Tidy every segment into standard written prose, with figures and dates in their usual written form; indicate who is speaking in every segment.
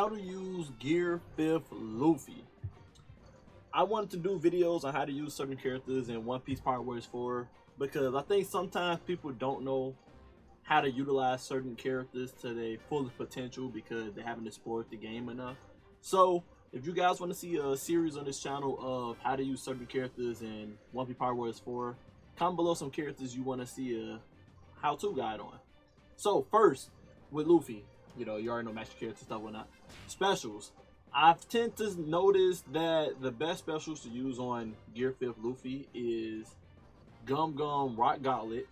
Speaker 1: how to use Gear 5th Luffy. I wanted to do videos on how to use certain characters in One Piece Power Warriors 4 because I think sometimes people don't know how to utilize certain characters to their fullest potential because they haven't explored the game enough. So if you guys want to see a series on this channel of how to use certain characters in One Piece Power Warriors 4, comment below some characters you want to see a how-to guide on. So first, with Luffy, you already know master character stuff, whatnot. Specials. I tend to notice that the best specials to use on Gear 5th Luffy is Gum Gum Rock Gauntlet,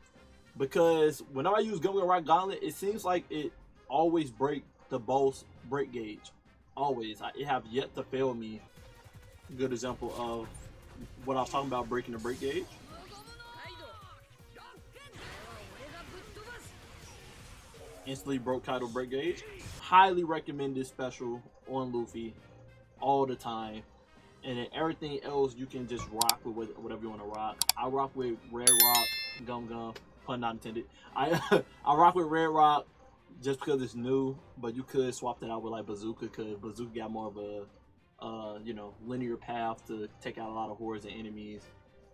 Speaker 1: because whenever I use Gum Gum Rock Gauntlet, it seems like it always break the boss break gauge. Always. It have yet to fail me. Good example of what I was talking about, breaking the break gauge. Instantly broke Kaido break gauge. Highly recommend this special on Luffy all the time. And then everything else you can just rock with whatever you want to rock. I rock with Red Rock, Gum Gum, pun not intended. I rock with Red Rock just because it's new, but you could swap that out with like Bazooka, because Bazooka got more of a linear path to take out a lot of hordes and enemies.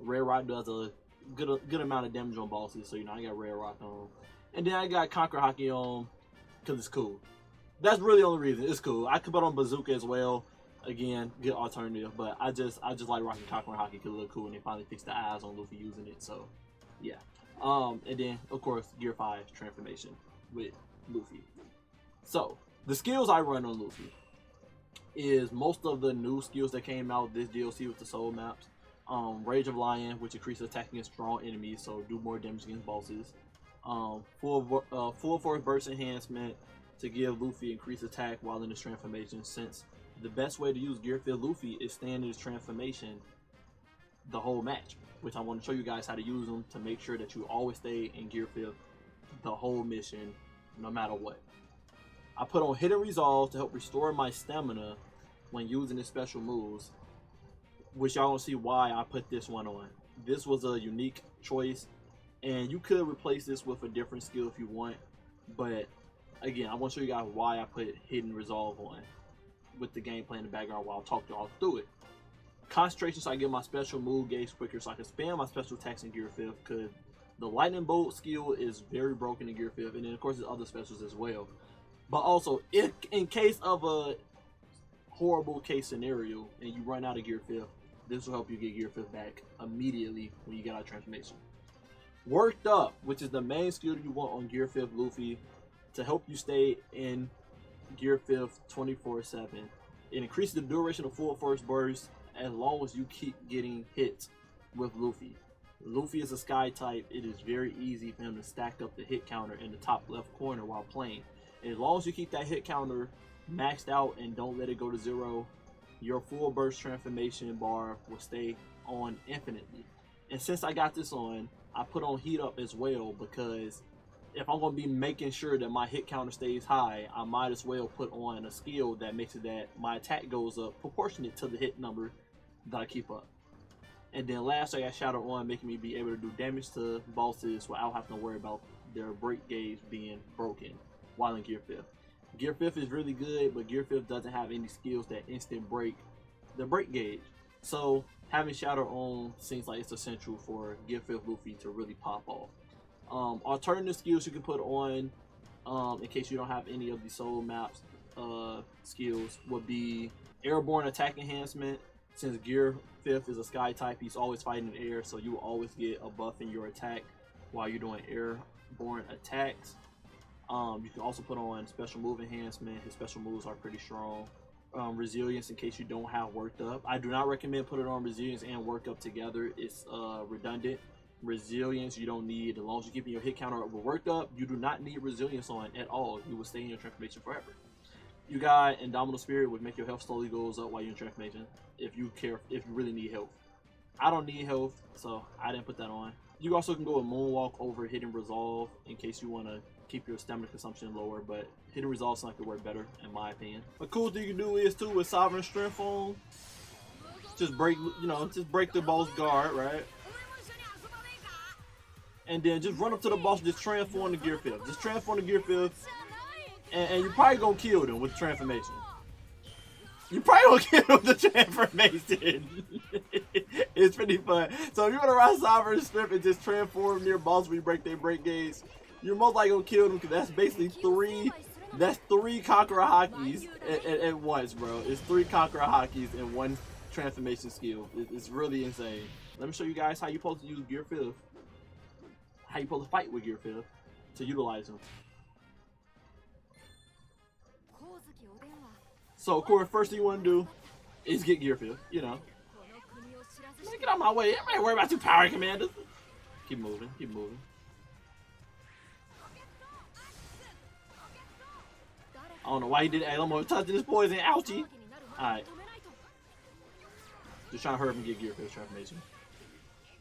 Speaker 1: Red Rock does a good amount of damage on bosses, so I got Red Rock on. And then I got Conqueror Haki on because it's cool. That's really the only reason. It's cool. I could put on Bazooka as well. Again, good alternative. But I just like rocking Conqueror Haki because it look cool, and they finally fixed the eyes on Luffy using it. So yeah. And then of course Gear 5 transformation with Luffy. So the skills I run on Luffy is most of the new skills that came out this DLC with the soul maps. Rage of Lion, which increases attack against strong enemies, so do more damage against bosses. Full force burst enhancement to give Luffy increased attack while in his transformation, since the best way to use Gear 5th Luffy is staying in his transformation the whole match, which I want to show you guys how to use them to make sure that you always stay in Gear 5th the whole mission no matter what. I put on Hidden Resolve to help restore my stamina when using his special moves, which y'all will see why I put this one on. This was a unique choice, and you could replace this with a different skill if you want, but again, I want to show you guys why I put Hidden Resolve on with the gameplay in the background while I talk y'all through it. Concentration, so I get my special move gauge quicker, so I can spam my special attacks in Gear 5th, because the Lightning Bolt skill is very broken in Gear 5th, and then of course there's other specials as well. But also, if in case of a horrible case scenario and you run out of Gear 5th, this will help you get Gear 5th back immediately when you get out of transformation. Worked Up, which is the main skill you want on Gear 5th Luffy to help you stay in Gear 5th 24/7. It increases the duration of full force burst as long as you keep getting hits with Luffy. Luffy is a sky type. It is very easy for him to stack up the hit counter in the top left corner while playing. And as long as you keep that hit counter maxed out and don't let it go to 0, your full burst transformation bar will stay on infinitely. And since I got this on, I put on Heat Up as well, because if I'm going to be making sure that my hit counter stays high, I might as well put on a skill that makes it that my attack goes up proportionate to the hit number that I keep up. And then last, I got Shadow on, making me be able to do damage to bosses without having to worry about their break gauge being broken while in Gear 5th. Gear 5th is really good, but Gear 5th doesn't have any skills that instant break the break gauge. So having Shadow on seems like it's essential for Gear 5th Luffy to really pop off. Alternative skills you can put on, in case you don't have any of the soul maps skills, would be Airborne Attack Enhancement. Since Gear 5th is a sky type, he's always fighting in air, so you will always get a buff in your attack while you're doing airborne attacks. You can also put on Special Move Enhancement. His special moves are pretty strong. Resilience, in case you don't have Worked Up. I do not recommend putting on Resilience and Work Up together. It's redundant. Resilience you don't need. As long as you're keeping your hit counter up with Worked Up, you do not need Resilience on at all. You will stay in your transformation forever. You got Indomitable Spirit, which make your health slowly goes up while you're in transformation, if you really need health. I don't need health, so I didn't put that on. You also can go with Moonwalk over Hidden Resolve in case you want to keep your stamina consumption lower, but Hidden Resolve seems like it work better in my opinion. A cool thing you can do is too with Sovereign Strength on, just break the boss guard, right? And then just run up to the boss, just transform to Gear 5th. Just transform to Gear 5th, and you're probably gonna kill them with transformation. You probably won't get him the transformation. It's pretty fun. So if you want to ride Sovereign Strip and just transform near boss when you break their break gauge, you're most likely gonna kill them because that's basically three conqueror hakis at once, bro. It's 3 conqueror hakis in one transformation skill. It's really insane. Let me show you guys how you're supposed to use Gear 5th. How you're supposed to fight with Gear 5th to utilize them. So, of course, first thing you want to do is get Gear 5th, you know. Man, get out of my way. I ain't worried about you power commanders. Keep moving, keep moving. I don't know why he did that. I'm gonna touch this poison. Ouchie. Alright. Just trying to hurry up and get Gear 5th transformation.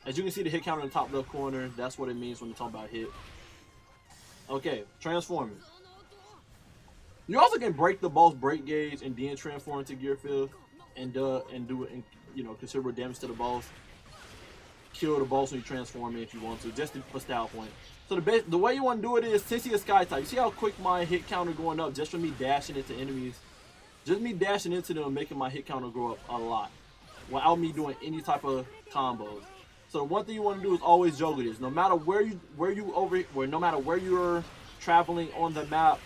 Speaker 1: As you can see the hit counter in the top left corner, that's what it means when we talk about hit. Okay, transforming. You also can break the boss break gauge and then transform into Gear 5th and do it, and you know, considerable damage to the boss. Kill the boss when you transform it if you want to, just for style point. So the way you want to do it is, since he's a sky type, you see how quick my hit counter going up just from me dashing into enemies? Just me dashing into them, making my hit counter go up a lot without me doing any type of combos. So the one thing you want to do is always juggle this. No matter where you're traveling on the map,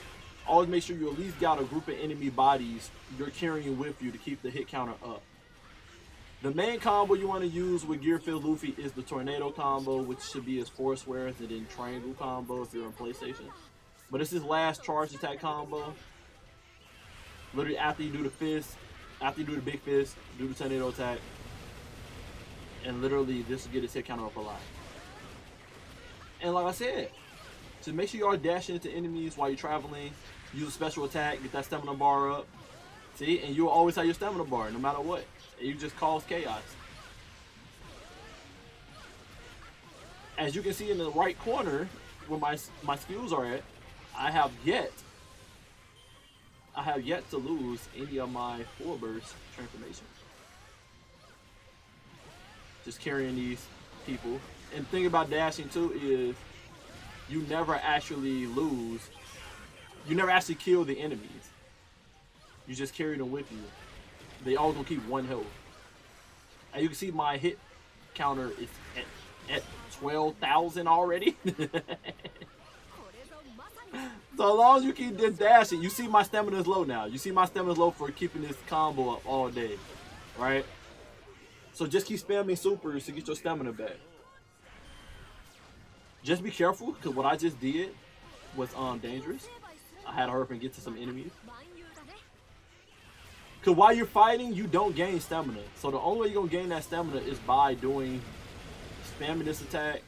Speaker 1: always make sure you at least got a group of enemy bodies you're carrying with you to keep the hit counter up. The main combo you want to use with Gear 5th Luffy is the Tornado combo, which should be his Force Wearers, and then Triangle combo if you're on PlayStation. But it's his last charge attack combo. Literally after you do the fist, after you do the big fist, do the Tornado attack, and literally this will get his hit counter up a lot. And like I said, just make sure you are dashing into enemies while you're traveling. Use a special attack, get that stamina bar up. See, and you'll always have your stamina bar no matter what. And you just cause chaos. As you can see in the right corner where my skills are at, I have yet to lose any of my full burst transformations. Just carrying these people. And the thing about dashing too is you never actually lose. You never actually kill the enemies. You just carry them with you. They all gonna keep 1 health. And you can see my hit counter is at 12,000 already. So as long as you keep just dashing, you see my stamina is low now. You see my stamina is low for keeping this combo up all day, right? So just keep spamming supers to get your stamina back. Just be careful, because what I just did was dangerous. I had to hurry up and get to some enemies. Because while you're fighting, you don't gain stamina. So the only way you're going to gain that stamina is by spamming this attack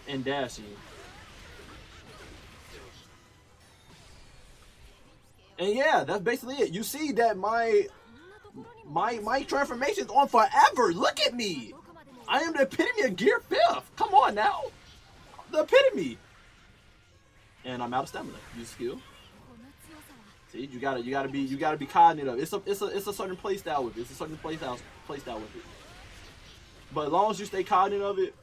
Speaker 1: and dashing. And yeah, that's basically it. You see that my transformation is on forever. Look at me. I am the epitome of Gear 5th. Come on now. The epitome. And I'm out of stamina. Use skill. See, you gotta be cognizant of it. It's a certain play style with it. It's a certain play style with it. But as long as you stay cognizant of it,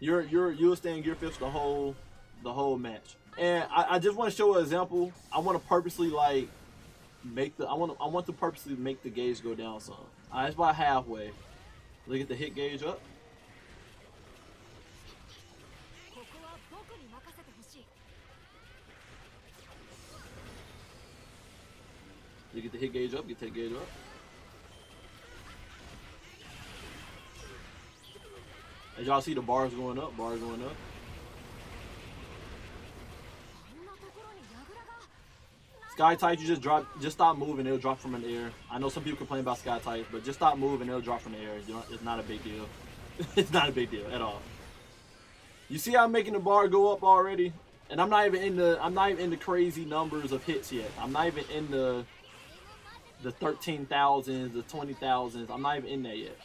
Speaker 1: you'll stay in Gear 5th the whole match. And I just want to show an example. I want to purposely like I want to purposely make the gauge go down some. It's about halfway. Look at the hit gauge up. You get the hit gauge up, get the hit gauge up. As y'all see, the bars going up, Sky types, you just stop moving, it'll drop from in the air. I know some people complain about sky types, but just stop moving, it'll drop from the air. It's not a big deal. It's not a big deal at all. You see how I'm making the bar go up already? And I'm not even in the crazy numbers of hits yet. I'm not even in the 13,000s, the 20,000s. I'm not even in there yet.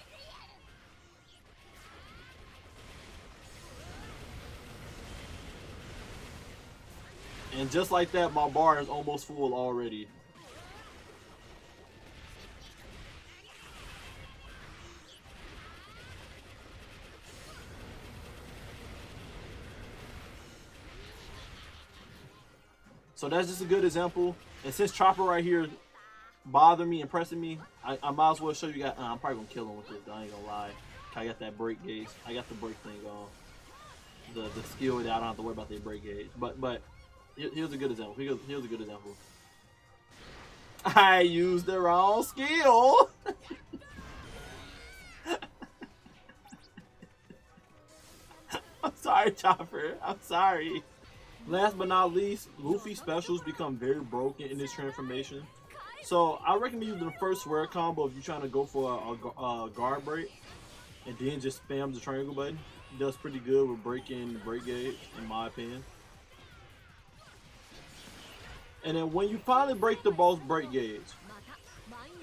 Speaker 1: And just like that, my bar is almost full already. So that's just a good example. And since Chopper right here bother me and pressing me, I might as well show you guys. I'm probably gonna kill him with this. I ain't gonna lie. I got that break gauge. I got the break thing on. The skill that I don't have to worry about the break gauge. But here's a good example. Here's a good example. I used the wrong skill. I'm sorry, Chopper. I'm sorry. Last but not least, Luffy specials become very broken in this transformation. So I recommend using the first swear combo if you're trying to go for a guard break, and then just spam the triangle button. It does pretty good with breaking the break gauge, in my opinion. And then when you finally break the boss break gauge,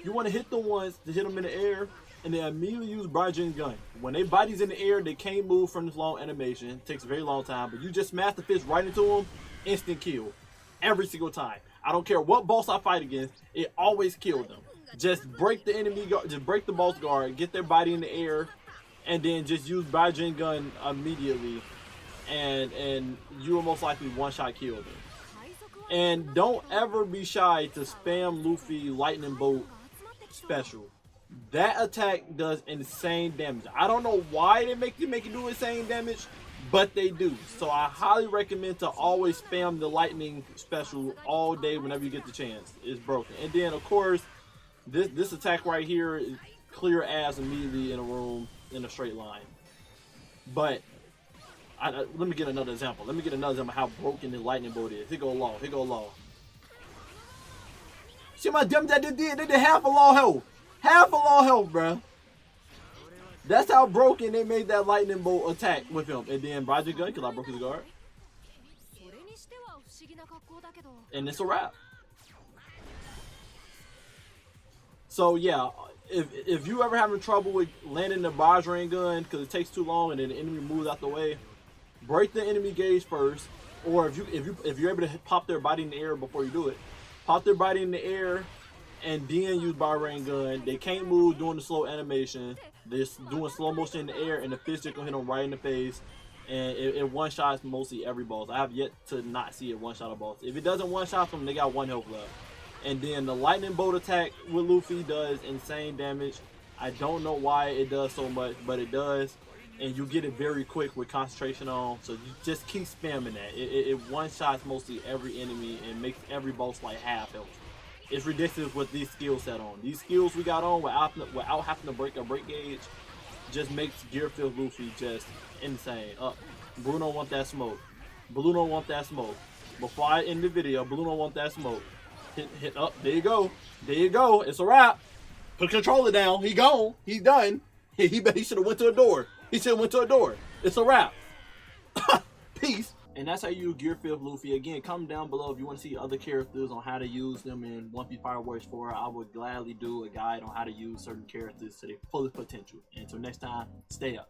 Speaker 1: you want to hit the ones to hit them in the air, and then immediately use Bajin gun. When they bodies in the air, they can't move from this long animation. It takes a very long time, but you just smash the fist right into them, instant kill. Every single time. I don't care what boss I fight against, it always kills them. Just break the enemy guard, just break the boss guard, get their body in the air, and then just use Bajin gun immediately, and you will most likely one-shot kill them. And don't ever be shy to spam Luffy lightning bolt special. That attack does insane damage. I don't know why they make it do insane damage, but they do. So I highly recommend to always spam the lightning special all day whenever you get the chance. It's broken. And then of course, this attack right here is clear ass immediately in a room in a straight line. But let me get another example. Let me get another example of how broken the lightning bolt is. Here go low. Here go low. See my dumb that they did half a low health. Half a low health, bruh. That's how broken they made that lightning bolt attack with him. And then Bajin gun, because I broke his guard. And it's a wrap. So yeah, if you ever having trouble with landing the Bajin gun because it takes too long and then the enemy moves out the way, break the enemy gauge first. Or if you're able to pop their body in the air before you do it, pop their body in the air and then use Bajin gun. They can't move doing the slow animation. They're just doing slow motion in the air, and the fist just gonna hit them right in the face. And it one shots mostly every boss. I have yet to not see it one shot a boss. If it doesn't one shot them, they got 1 health left. And then the lightning bolt attack with Luffy does insane damage. I don't know why it does so much, but it does. And you get it very quick with concentration on. So you just keep spamming that. It one shots mostly every enemy and makes every boss like half health. It's ridiculous with these skills set on. These skills we got on without having to break a break gauge just makes Gear-filled Luffy just insane. Bruno want that smoke. Bruno want that smoke. Before I end the video, Bruno want that smoke. Hit up. There you go. There you go. It's a wrap. Put the controller down. He gone. He done. He should have went to a door. He should have went to a door. It's a wrap. Peace. And that's how you use Gear-filled Luffy. Again, comment down below if you want to see other characters on how to use them in One Piece Fire Wars 4. I would gladly do a guide on how to use certain characters to their fullest potential. And until next time, stay up.